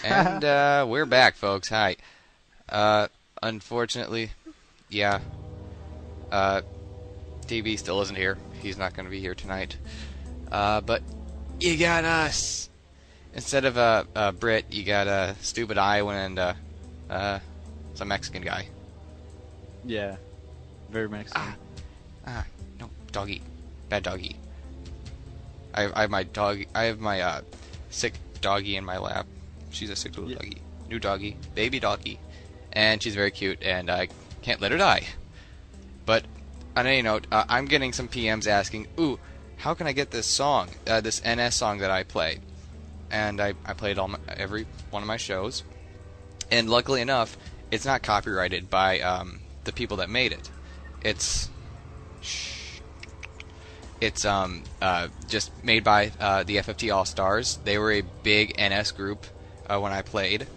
And we're back, folks. Hi. Unfortunately, yeah, uh, DB still isn't here. He's not going to be here tonight. But you got us. Instead of a Brit, you got a stupid Iowan and some Mexican guy. Yeah, very Mexican. No, doggy, bad doggy. I have my dog. I have my sick doggy in my lap. She's a sick little doggy, new doggy, baby doggy, and she's very cute, and I can't let her die. But on any note, I'm getting some PMs asking, "Ooh, how can I get this song, this NS song that I play?" And I played every one of my shows, and luckily enough, it's not copyrighted by the people that made it. It's just made by the FFT All Stars. They were a big NS group when I played.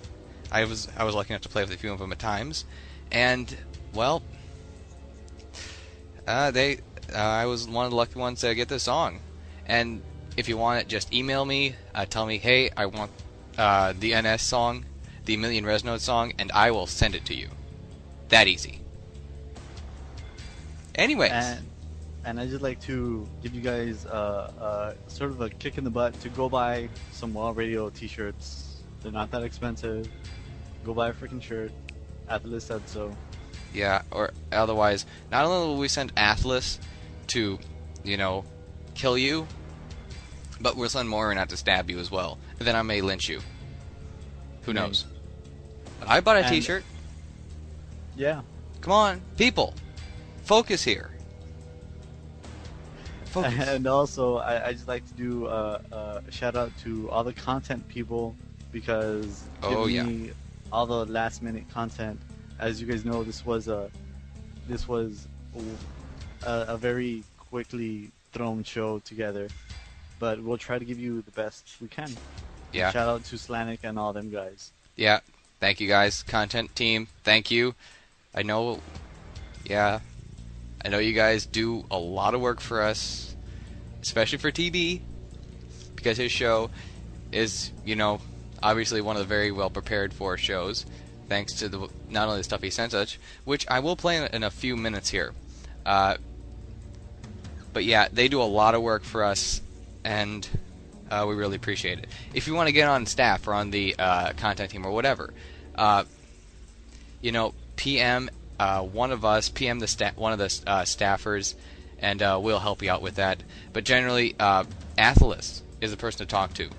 I was lucky enough to play with a few of them at times, and well, I was one of the lucky ones to get this song. And if you want it, just email me. Tell me, hey, I want the NS song, the Million Res Note song, and I will send it to you. That easy. Anyways. And I'd just like to give you guys sort of a kick in the butt to go buy some Wild Radio t-shirts. They're not that expensive. Go buy a freaking shirt. Atlas said so. Yeah, or otherwise, not only will we send Atlas to, kill you, but we'll send Morin out to stab you as well. And then I may lynch you. Who knows? But I bought a t-shirt. Yeah. Come on, people. Focus here. Focus. And also, I just like to do a shout out to all the content people because giving me all the last minute content. As you guys know, this was a very quickly thrown show together, but we'll try to give you the best we can. Yeah. Shout out to Slanik and all them guys. Yeah. Thank you guys, content team. Thank you. I know you guys do a lot of work for us, especially for TB, because his show is, obviously one of the very well prepared for shows, thanks to not only the stuff he sent us, which I will play in a few minutes here. But yeah, they do a lot of work for us, and we really appreciate it. If you want to get on staff or on the content team or whatever, PM one of us, PM one of the staffers, and we'll help you out with that. But generally, Atlas is the person to talk to.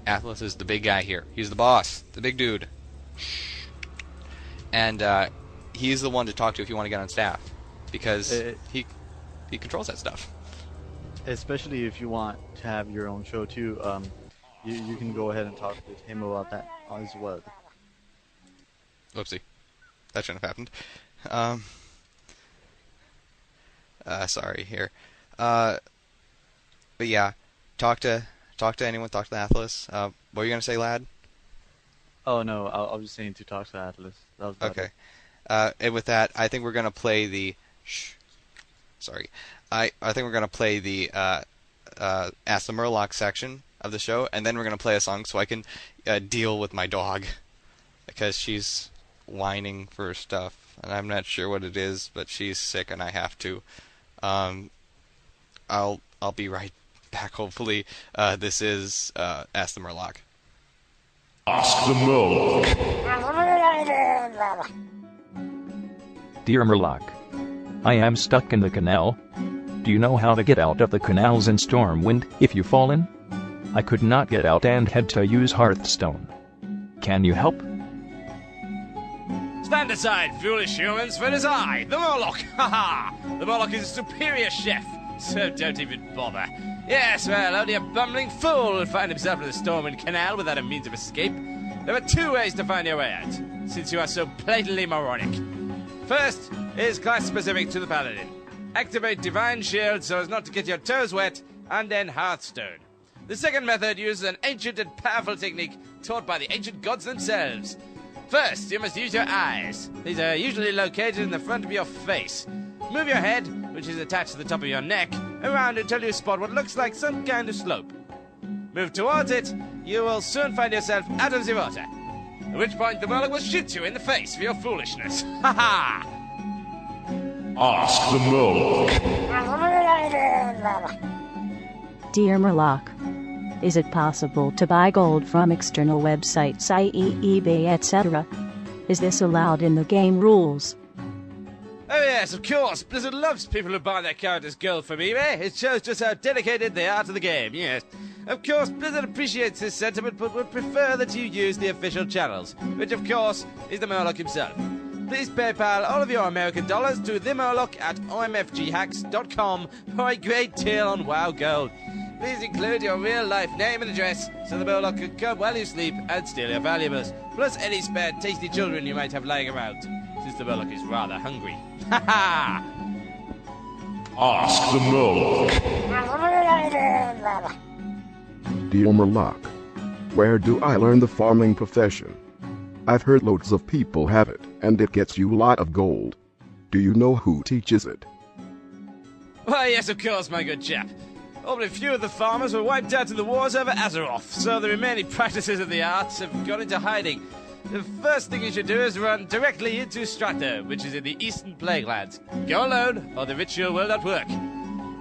Atlas is the big guy here. He's the boss, the big dude. And he's the one to talk to if you want to get on staff, because he controls that stuff. Especially if you want to have your own show too, you can go ahead and talk with him about that as well. Oopsie. That shouldn't have happened. Sorry here. But yeah, talk to anyone. Talk to Atlas. What were you gonna say, lad? Oh no, I was just saying to talk to Atlas. That was okay. And with that, I think we're gonna play the. Sorry. I think we're gonna play the Ask the Murloc section of the show, and then we're gonna play a song so I can deal with my dog, because she's whining for stuff, and I'm not sure what it is, but she's sick and I have to. I'll be right back. Hopefully, this is Ask the Murloc. Ask the Murloc. Dear Murloc, I am stuck in the canal. Do you know how to get out of the canals in Stormwind if you fall in? I could not get out and had to use Hearthstone. Can you help? Stand aside, foolish humans, for it is I, the Murloc! Ha ha! The Murloc is a superior chef, so don't even bother. Yes, well, only a bumbling fool would find himself in the Stormwind Canal without a means of escape. There are two ways to find your way out, since you are so blatantly moronic. First is class-specific to the Paladin. Activate Divine Shield so as not to get your toes wet, and then Hearthstone. The second method uses an ancient and powerful technique taught by the ancient gods themselves. First, you must use your eyes. These are usually located in the front of your face. Move your head, which is attached to the top of your neck, around until you spot what looks like some kind of slope. Move towards it, you will soon find yourself out of the water. At which point the Murloc will shoot you in the face for your foolishness. Ha ha! Ask the Murloc. Dear Murloc, is it possible to buy gold from external websites, i.e. eBay, etc.? Is this allowed in the game rules? Oh yes, of course. Blizzard loves people who buy their characters gold from eBay. It shows just how dedicated they are to the game, yes. Of course, Blizzard appreciates this sentiment, but would prefer that you use the official channels, which of course is the Murloc himself. Please PayPal all of your American dollars to themurloc at omfghacks.com for a great deal on WoW Gold. Please include your real-life name and address so the Murloc can come while you sleep and steal your valuables, plus any spare tasty children you might have lying around, since the Murloc is rather hungry. Ha ha! Ask the Murloc. Dear Murloc, where do I learn the farming profession? I've heard loads of people have it, and it gets you a lot of gold. Do you know who teaches it? Why, yes, of course, my good chap. Only a few of the farmers were wiped out in the wars over Azeroth, so the remaining practices of the arts have gone into hiding. The first thing you should do is run directly into Strato, which is in the Eastern Plaguelands. Go alone, or the ritual will not work.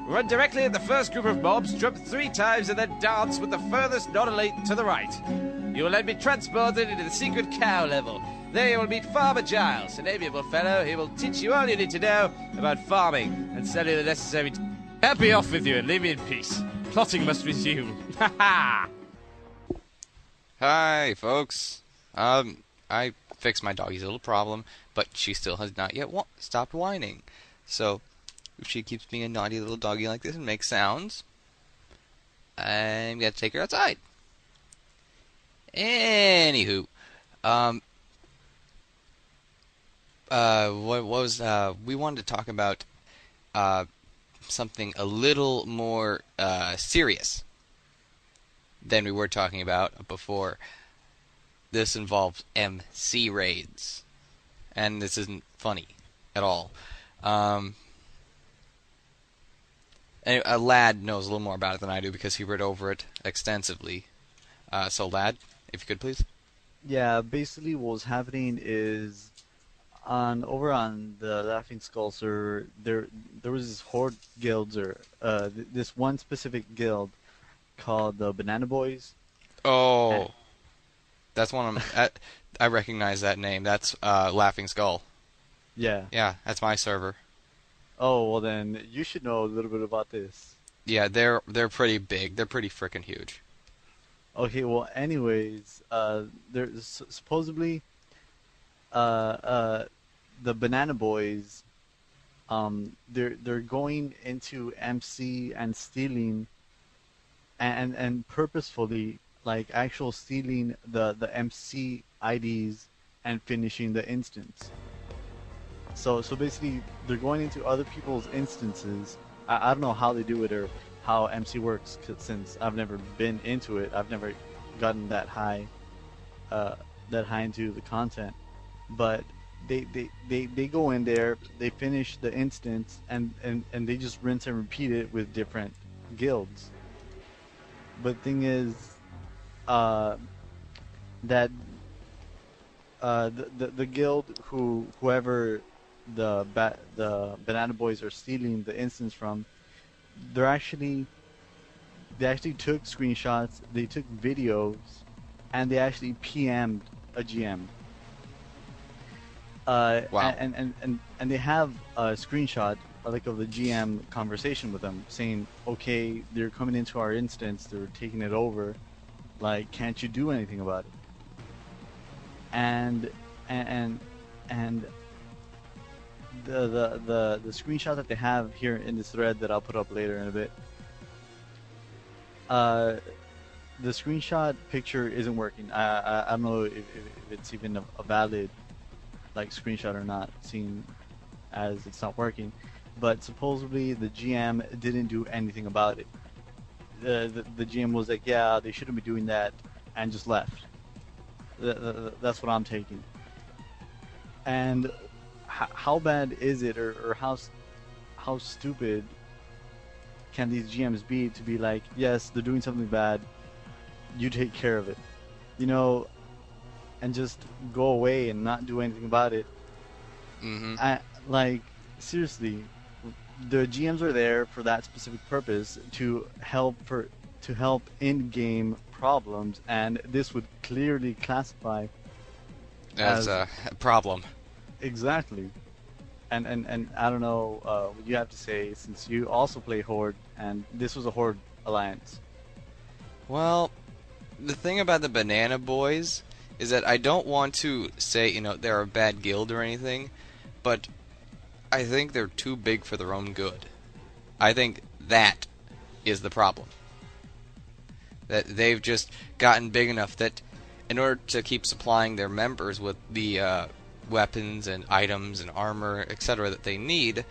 Run directly at the first group of mobs, jump 3 times, and then dance with the furthest non-elite to the right. You will then be transported into the secret cow level. There you will meet Farmer Giles, an amiable fellow. He will teach you all you need to know about farming and sell you the necessary... Help me off with you and leave me in peace. Plotting must resume. Ha ha! Hi, folks. I fixed my doggy's little problem, but she still has not yet stopped whining. So, if she keeps being a naughty little doggy like this and makes sounds, I'm gonna take her outside. Anywho, we wanted to talk about something a little more serious than we were talking about before. This involves MC raids, and this isn't funny at all. Anyway, Lad knows a little more about it than I do because he read over it extensively. So, Lad, if you could, please. Yeah, basically what was happening is over on the Laughing Skull server, there was this horde guilds, or this one specific guild called the Banana Boys. Oh, that's one of them. I recognize that name. That's Laughing Skull. Yeah. Yeah, that's my server. Oh, well then you should know a little bit about this. Yeah, they're pretty big. They're pretty freaking huge. Okay, well anyways, there's supposedly the Banana Boys, they're going into MC and stealing and purposefully, like, actual stealing the MC IDs and finishing the instance. So basically they're going into other people's instances. I don't know how they do it or how MC works, since I've never been into it. I've never gotten that high into the content. But they go in there, they finish the instance, and they just rinse and repeat it with different guilds. But the thing is, that the guild whoever the Banana Boys are stealing the instance from, they actually took screenshots, they took videos, and they actually PM'd a GM. Wow. And they have a screenshot, like, of the GM conversation with them, saying, okay, they're coming into our instance, they're taking it over, like, can't you do anything about it? And the screenshot that they have here in this thread that I'll put up later in a bit, the screenshot picture isn't working. I don't know if it's even a valid, like, screenshot or not, seeing as it's not working. But supposedly the GM didn't do anything about it. The GM was like, yeah, they shouldn't be doing that, and just left. That's what I'm taking. And how bad is it, or how stupid can these GMs be to be like, yes, they're doing something bad, you take care of it, you know, and just go away and not do anything about it. Mm-hmm. Like, seriously, the GMs are there for that specific purpose to help in-game problems, and this would clearly classify As a problem. exactly. And I don't know what you have to say, since you also play Horde, and this was a Horde alliance. Well, the thing about the Banana Boys is that I don't want to say, you know, they're a bad guild or anything, but I think they're too big for their own good. I think that is the problem. That they've just gotten big enough that in order to keep supplying their members with the weapons and items and armor, etc. that they need,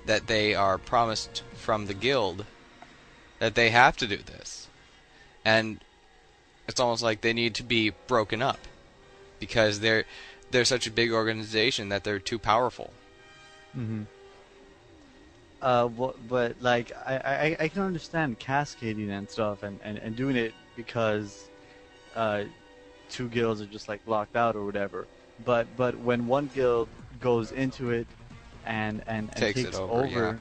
that they are promised from the guild, that they have to do this. And it's almost like they need to be broken up because they're such a big organization that they're too powerful. Mm-hmm. But like I can understand cascading and stuff and doing it because two guilds are just like locked out or whatever. But when one guild goes into it and Takes takes it over, yeah.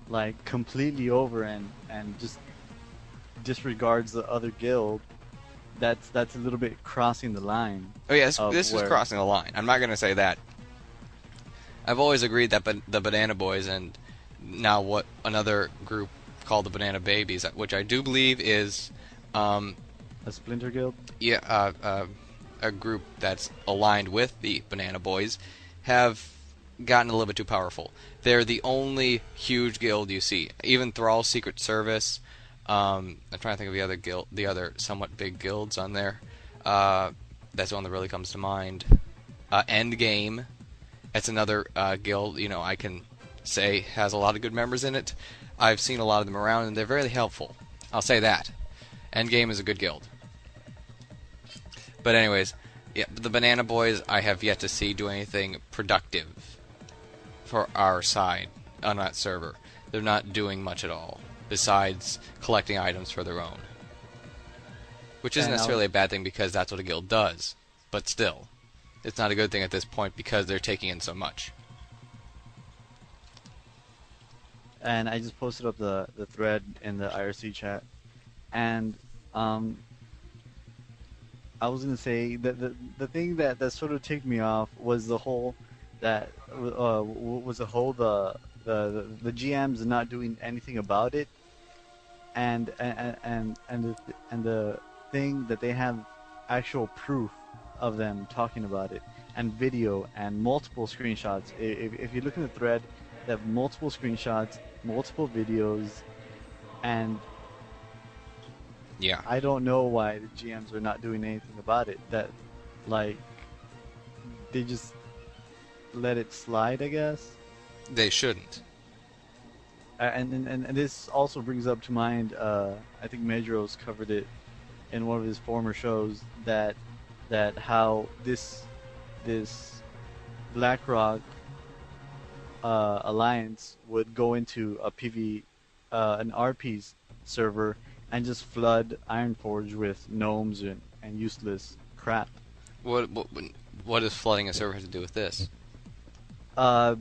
like completely over and just disregards the other guild, that's a little bit crossing the line. Oh yes, of this is where- crossing the line. I'm not going to say that. I've always agreed that the Banana Boys and now what another group called the Banana Babies, which I do believe is a splinter guild. a group that's aligned with the Banana Boys, have gotten a little bit too powerful. They're the only huge guild you see. Even Thrall's Secret Service. I'm trying to think of the other somewhat big guilds on there. That's the one that really comes to mind. Endgame. That's another guild, you know, I can say has a lot of good members in it. I've seen a lot of them around, and they're very helpful. I'll say that. Endgame is a good guild. But anyways, yeah, the Banana Boys I have yet to see do anything productive for our side on that server. They're not doing much at all, besides collecting items for their own. Which isn't And necessarily a bad thing because that's what a guild does. But still, it's not a good thing at this point because they're taking in so much. And I just posted up the thread in the IRC chat, and I was gonna say that the thing that sort of ticked me off was the whole the GMs not doing anything about it, and the thing that they have actual proof of them talking about it, and video and multiple screenshots. If you look in the thread, they have multiple screenshots, multiple videos, and Yeah. I don't know why the GMs are not doing anything about it. That, like, they just let it slide, I guess. They shouldn't. And this also brings up to mind, I think Medros covered it in one of his former shows, that how this BlackRock alliance would go into a an RP's server and just flood Ironforge with gnomes and useless crap. What does flooding a server have to do with this?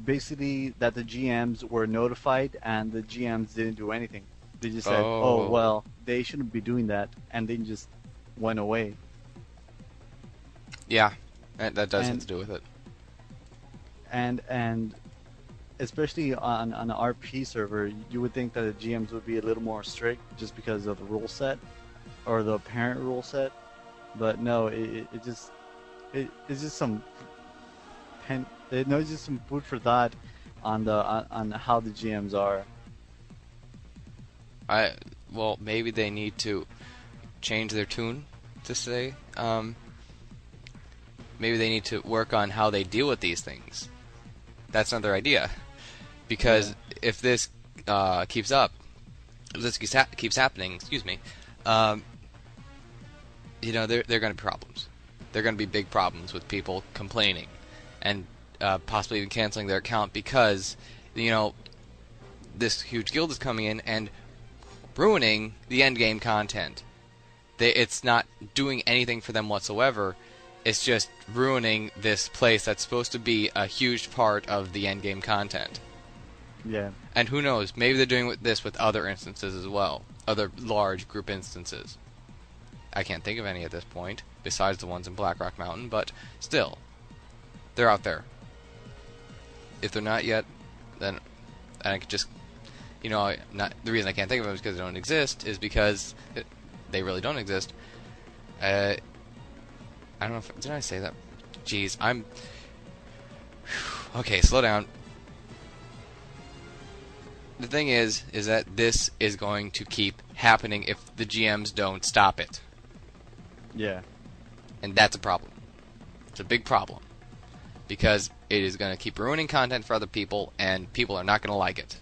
Basically, that the GMs were notified and the GMs didn't do anything. They just said, Oh. "Oh well, they shouldn't be doing that," and they just went away. Yeah, that does have And- to do with it. And especially on an RP server, you would think that the GMs would be a little more strict just because of the rule set or the apparent rule set, but no, it's just some it's just some food for thought on how the GMs are. Well, maybe they need to change their tune to say. Maybe they need to work on how they deal with these things. That's another idea. Because if this keeps up, if this keeps happening, excuse me, you know, there are going to be problems. There are going to be big problems with people complaining and possibly even canceling their account because, you know, this huge guild is coming in and ruining the end game content. it's not doing anything for them whatsoever. It's just ruining this place that's supposed to be a huge part of the endgame content. Yeah. And who knows, maybe they're doing this with other instances as well. Other large group instances. I can't think of any at this point, besides the ones in Blackrock Mountain, but still, they're out there. If they're not yet, then I could just, not the reason I can't think of them is because they don't exist, is because they really don't exist. I don't know if, did I say that? Jeez, okay, slow down. The thing is that this is going to keep happening if the GMs don't stop it. Yeah. And that's a problem. It's a big problem. Because it is going to keep ruining content for other people, and people are not going to like it.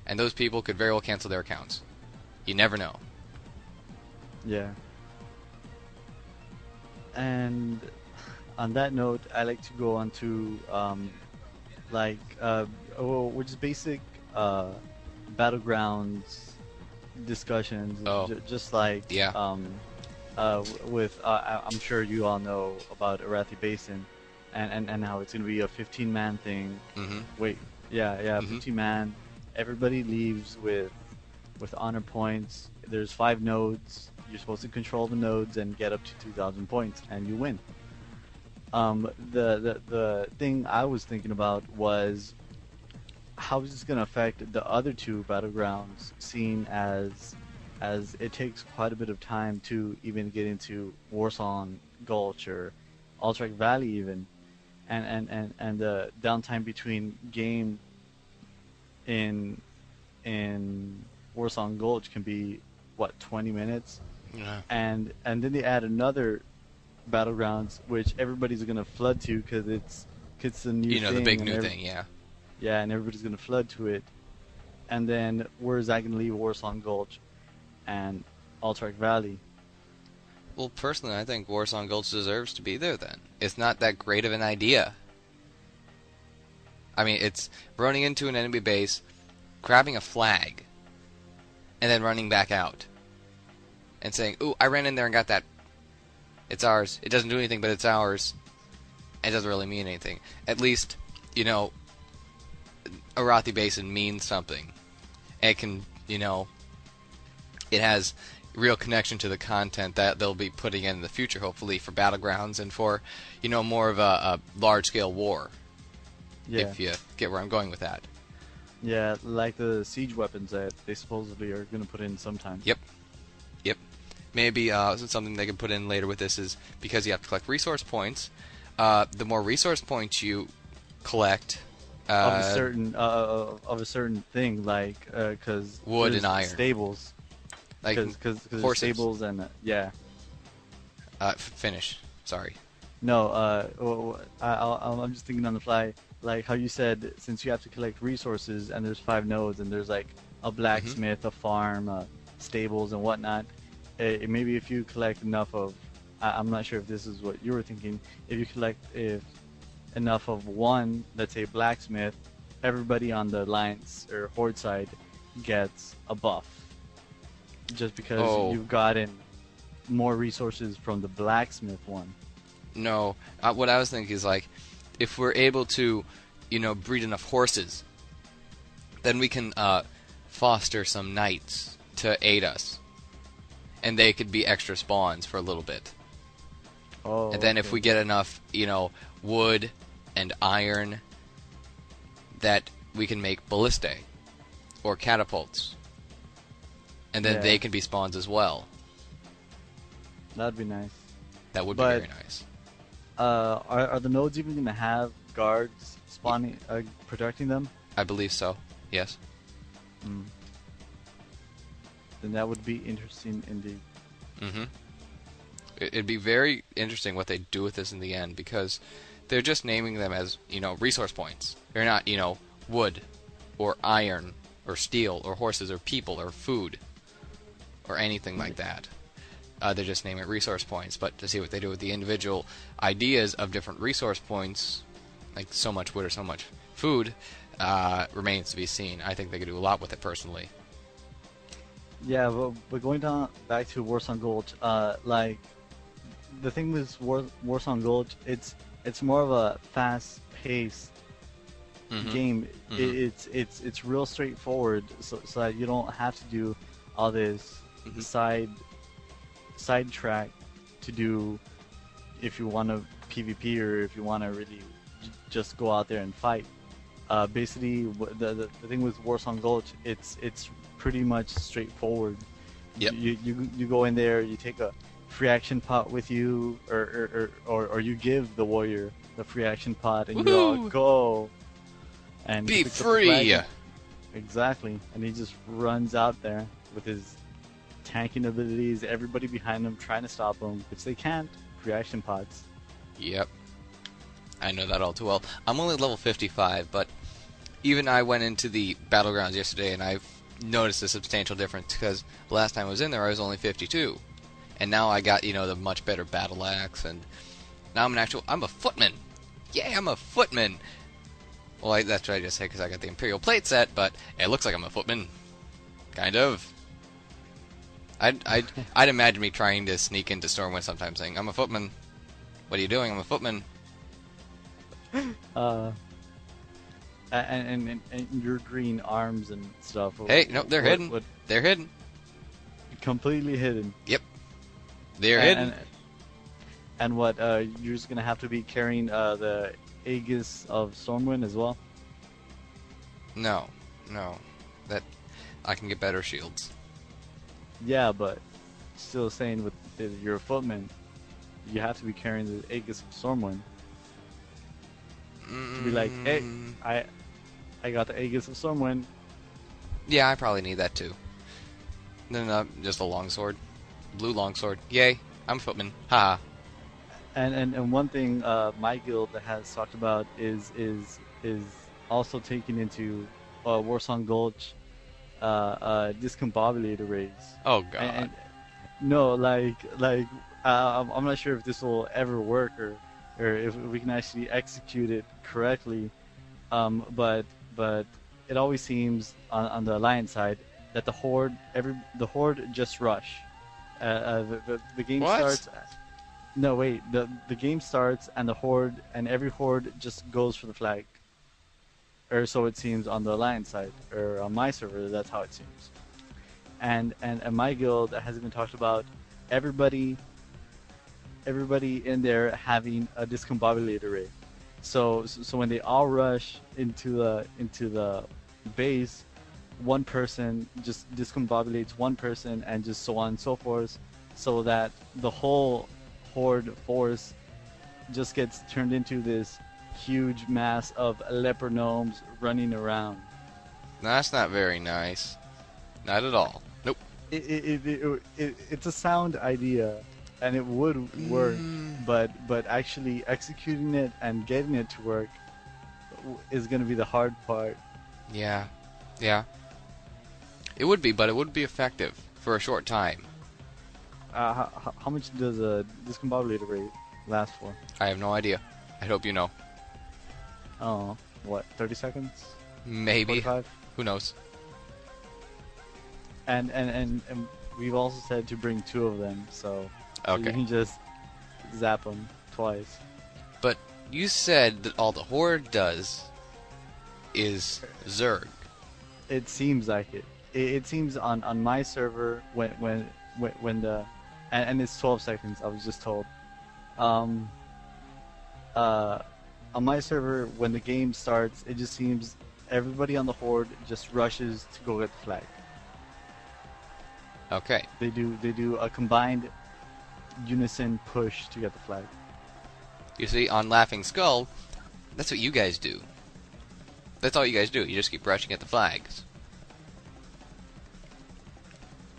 And those people could very well cancel their accounts. You never know. Yeah. And on that note, I like to go on to which is basic battlegrounds discussions. Oh. Just like Yeah. with I'm sure you all know about Arathi Basin, and how it's gonna be a 15-man thing. Mm-hmm. Wait, yeah, Mhm. 15-man. Everybody leaves with honor points. There's 5 nodes. You're supposed to control the nodes and get up to 2,000 points, and you win. The thing I was thinking about was how is this going to affect the other 2 battlegrounds, seeing as it takes quite a bit of time to even get into Warsong Gulch or Alterac Valley even, and the downtime between game in Warsong Gulch can be 20 minutes. Yeah. And then they add another battlegrounds which everybody's gonna flood to because it's the new thing. The big and new thing, yeah. Yeah, and everybody's gonna flood to it. And then where is that gonna leave Warsong Gulch and Alterac Valley? Well, personally, I think Warsong Gulch deserves to be there then. It's not that great of an idea. I mean, it's running into an enemy base, grabbing a flag, and then running back out. And saying, ooh, I ran in there and got that. It's ours. It doesn't do anything, but it's ours. It doesn't really mean anything. At least, Arathi Basin means something. It can, it has real connection to the content that they'll be putting in the future, hopefully, for Battlegrounds and for, more of a large-scale war. Yeah. If you get where I'm going with that. Yeah, like the siege weapons that they supposedly are gonna put in sometime. Yep. Maybe something they can put in later with this is because you have to collect resource points. The more resource points you collect, Of a certain thing, like because wood and iron, stables, like because horses. stables and yeah. Finish. Sorry. No, I'm just thinking on the fly, like how you said, since you have to collect resources and there's 5 nodes and there's like a blacksmith, a farm, stables and whatnot. Maybe if you collect enough of, I'm not sure if this is what you were thinking. If you collect enough of one, let's say blacksmith, everybody on the alliance or horde side gets a buff, just because you've gotten more resources from the blacksmith one. No, what I was thinking is like, if we're able to, breed enough horses, then we can foster some knights to aid us, and they could be extra spawns for a little bit. Oh. And then if we get enough, wood and iron, that we can make ballistae or catapults, and then they can be spawns as well. That'd be nice. That would be very nice. Are the nodes even gonna have guards spawning, protecting them? I believe so. Yes. Then that would be interesting indeed. Mm-hmm. It'd be very interesting what they do with this in the end, because they're just naming them as, resource points. They're not, wood or iron or steel or horses or people or food or anything like that. They're just naming it resource points, but to see what they do with the individual ideas of different resource points, like so much wood or so much food, remains to be seen. I think they could do a lot with it personally. Yeah, but going down back to Warsong Gulch, like the thing with Warsong Gulch, it's more of a fast-paced Mhm. game. Mhm. It's real straightforward, so that you don't have to do all this Mhm. side track to do if you want to PvP or if you want to really just go out there and fight. Basically, the thing with Warsong Gulch, it's pretty much straightforward. Yep. You go in there, you take a free action pot with you, or you give the warrior the free action pot, and you all Woohoo! go and Be pick up the free! flag. Exactly, and he just runs out there with his tanking abilities. Everybody behind him trying to stop him, which they can't. Free action pots. Yep. I know that all too well. I'm only level 55, but even I went into the battlegrounds yesterday and I've noticed a substantial difference because the last time I was in there I was only 52. And now I got, the much better battle axe, and now I'm a footman. Yeah, I'm a footman. Well, that's what I just said because I got the Imperial plate set, but it looks like I'm a footman. Kind of. I'd imagine me trying to sneak into Stormwind sometime saying, I'm a footman. What are you doing? I'm a footman. Uh, and your green arms and stuff. Hey, no, they're hidden. What, They're hidden. completely hidden. They're hidden. And what? You're just gonna have to be carrying the Aegis of Stormwind as well. No. That I can get better shields. Yeah, but still saying with you're a footman, you have to be carrying the Aegis of Stormwind to be like, hey, I got the Aegis of Stormwind. Yeah, I probably need that too. No, just a longsword. Blue longsword. Yay, I'm a footman. Haha. And one thing my guild has talked about is also taking into Warsong Gulch discombobulator raids. Oh god. No, I'm not sure if this will ever work or if we can actually execute it correctly. But it always seems on the Alliance side that the Horde just rush. The game What? starts. No, wait. The game starts and the Horde and every Horde just goes for the flag. Or so it seems on the Alliance side, or on my server, that's how it seems. And my guild has even talked about everybody in there having a discombobulator raid. So when they all rush into the base, one person just discombobulates one person, and just so on and so forth, so that the whole Horde force just gets turned into this huge mass of leper gnomes running around. That's not very nice. Not at all. Nope. It's a sound idea, and it would work, but actually executing it and getting it to work is going to be the hard part. Yeah. It would be, but it would be effective for a short time. How much does a discombobulator rate last for? I have no idea. I hope you know. Oh, what, 30 seconds? Maybe. 45? Who knows? And we've also said to bring 2 of them, so you Okay. can just zap them twice. But you said that all the Horde does is Zerg. It seems like it. It seems on my server when the and it's 12 seconds. I was just told. On my server, when the game starts, it just seems everybody on the Horde just rushes to go get the flag. Okay. They do a combined unison push to get the flag. You see, on Laughing Skull, that's what you guys do. That's all you guys do. You just keep rushing at the flags.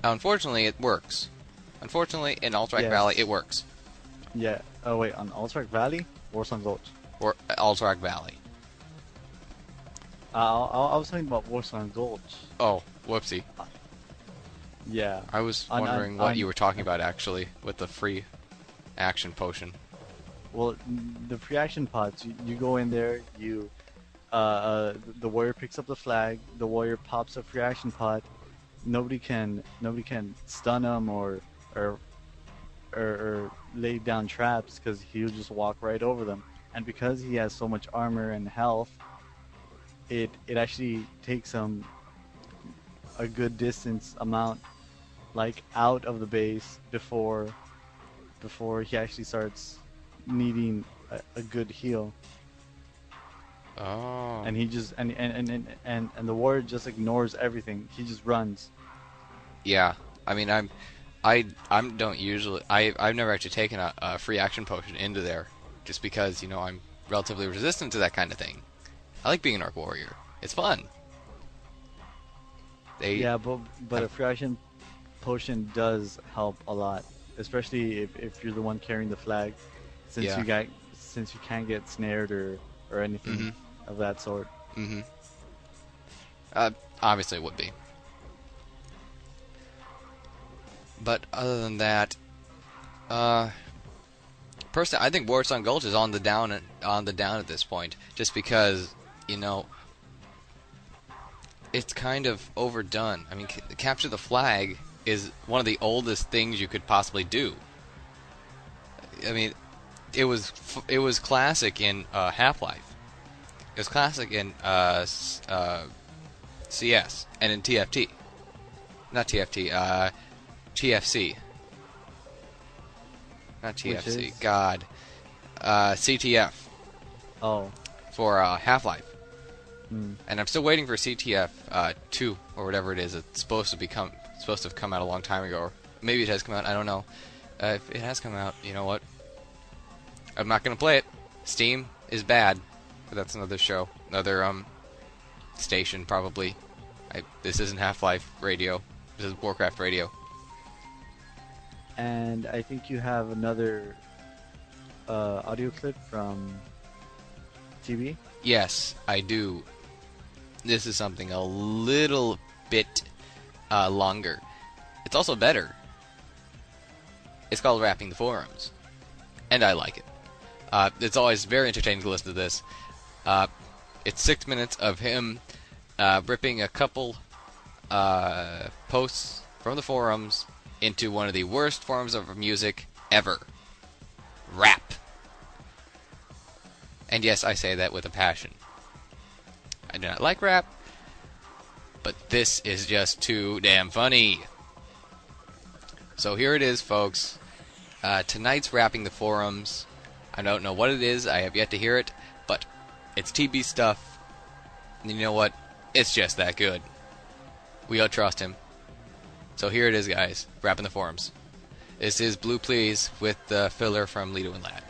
Now, unfortunately, it works. Unfortunately, in Alterac Yes. Valley, it works. Yeah. Oh wait, on Alterac Valley, Warsong Gulch. Or Alterac Valley. I was talking about Warsong Gulch. Oh, whoopsie. Yeah. I was On- wondering on- what you were talking about, actually, with the free action potion. Well, the free action pods, you go in there, the warrior picks up the flag, the warrior pops a free action pod, nobody can stun him or or lay down traps because he'll just walk right over them. And because he has so much armor and health, it actually takes him a good distance amount, like out of the base before he actually starts needing a good heal. Oh. And he just and the warrior just ignores everything. He just runs. Yeah. I mean, don't usually. I've never actually taken a free action potion into there, just because I'm relatively resistant to that kind of thing. I like being an orc warrior. It's fun. Yeah, but a free action potion does help a lot, especially if you're the one carrying the flag, since you can't get snared or anything of that sort. Mm-hmm. Obviously it would be. But other than that, personally, I think Warsong Gulch is on the down at this point, just because it's kind of overdone. I mean, capture the flag is one of the oldest things you could possibly do. I mean, it was classic in Half-Life. It was classic in CS and in TFT. Not TFT. TFC. Not TFC. God. CTF. Oh. For Half-Life. Mm. And I'm still waiting for CTF 2 or whatever it is. It's supposed to have come out a long time ago, or maybe it has come out. I don't know. If it has come out, you know what? I'm not gonna play it. Steam is bad, but that's another show, another station probably. This isn't Half-Life Radio. This is Warcraft Radio. And I think you have another audio clip from TV. Yes, I do. This is something a little bit longer. It's also better. It's called Rapping the Forums, and I like it. It's always very entertaining to listen to this. It's 6 minutes of him ripping a couple posts from the forums into one of the worst forms of music ever. Rap. And yes, I say that with a passion. I do not like rap, but this is just too damn funny. So here it is, folks. Tonight's Rapping the Forums. I don't know what it is. I have yet to hear it, but it's TB stuff. And you know what? It's just that good. We all trust him. So here it is, guys. Rapping the Forums. This is Blue Please with the filler from Leto and Lad.